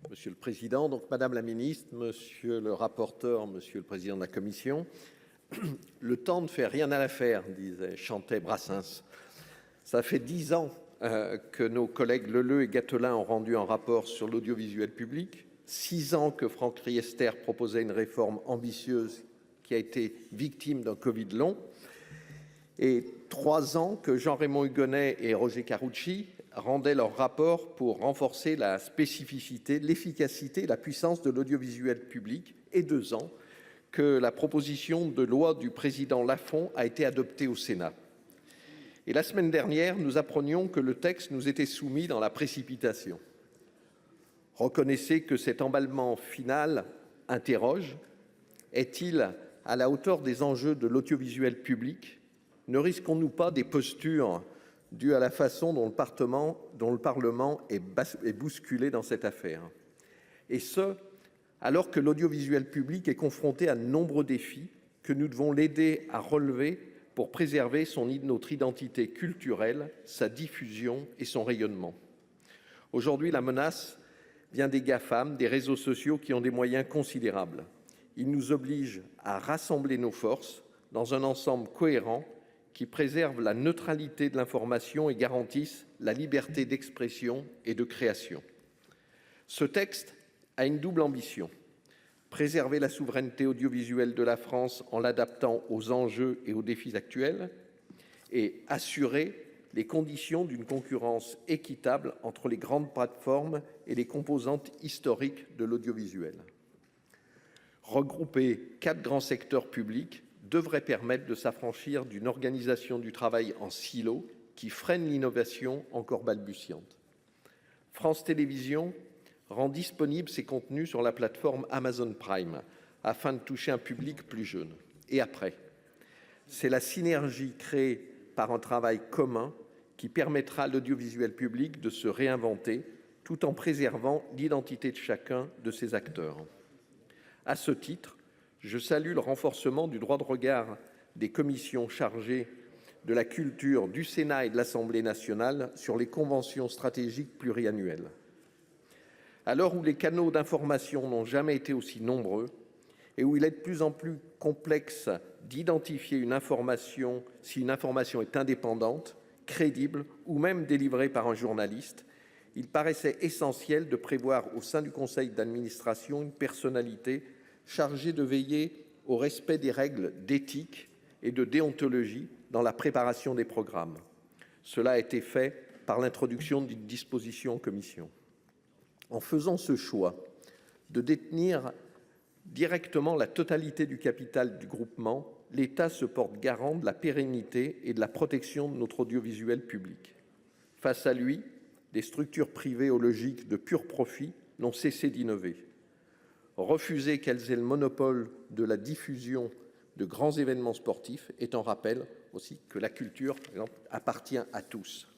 Monsieur le Président, donc Madame la Ministre, Monsieur le rapporteur, Monsieur le Président de la Commission, le temps ne fait rien à l'affaire, chantait Brassens. Ça fait 10 ans que nos collègues Leleux et Gattolin ont rendu un rapport sur l'audiovisuel public, 6 ans que Franck Riester proposait une réforme ambitieuse qui a été victime d'un Covid long, et 3 ans que Jean-Raymond Hugonet et Roger Carucci rendaient leur rapport pour renforcer la spécificité, l'efficacité et la puissance de l'audiovisuel public, et 2 ans que la proposition de loi du président Lafont a été adoptée au Sénat. Et la semaine dernière, nous apprenions que le texte nous était soumis dans la précipitation. Reconnaissez que cet emballement final interroge. Est-il à la hauteur des enjeux de l'audiovisuel public ? Ne risquons-nous pas des postures dues à la façon dont le Parlement est bousculé dans cette affaire ? Et ce, alors que l'audiovisuel public est confronté à de nombreux défis que nous devons l'aider à relever pour préserver notre identité culturelle, sa diffusion et son rayonnement. Aujourd'hui, la menace vient des GAFAM, des réseaux sociaux qui ont des moyens considérables. Ils nous obligent à rassembler nos forces dans un ensemble cohérent qui préserve la neutralité de l'information et garantisse la liberté d'expression et de création. Ce texte a une double ambition: préserver la souveraineté audiovisuelle de la France en l'adaptant aux enjeux et aux défis actuels, et assurer les conditions d'une concurrence équitable entre les grandes plateformes et les composantes historiques de l'audiovisuel. Regrouper 4 grands secteurs publics devrait permettre de s'affranchir d'une organisation du travail en silo qui freine l'innovation encore balbutiante. France Télévisions rend disponible ses contenus sur la plateforme Amazon Prime afin de toucher un public plus jeune. Et après, c'est la synergie créée par un travail commun qui permettra à l'audiovisuel public de se réinventer tout en préservant l'identité de chacun de ses acteurs. À ce titre, je salue le renforcement du droit de regard des commissions chargées de la culture du Sénat et de l'Assemblée nationale sur les conventions stratégiques pluriannuelles. À l'heure où les canaux d'information n'ont jamais été aussi nombreux et où il est de plus en plus complexe d'identifier une information, si une information est indépendante, crédible ou même délivrée par un journaliste, il paraissait essentiel de prévoir au sein du conseil d'administration une personnalité chargée de veiller au respect des règles d'éthique et de déontologie dans la préparation des programmes. Cela a été fait par l'introduction d'une disposition en commission. En faisant ce choix de détenir directement la totalité du capital du groupement, l'État se porte garant de la pérennité et de la protection de notre audiovisuel public. Face à lui, des structures privées aux logiques de pur profit n'ont cessé d'innover. Refuser qu'elles aient le monopole de la diffusion de grands événements sportifs est un rappel aussi que la culture, par exemple, appartient à tous.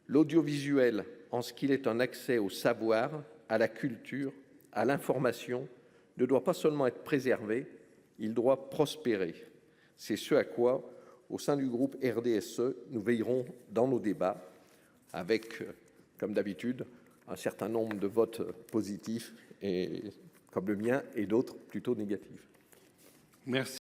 L'audiovisuel, en ce qu'il est un accès au savoir, à la culture, à l'information, ne doit pas seulement être préservé, il doit prospérer. C'est ce à quoi, au sein du groupe RDSE, nous veillerons dans nos débats, avec, comme d'habitude, un certain nombre de votes positifs, et, comme le mien, et d'autres plutôt négatifs. Merci.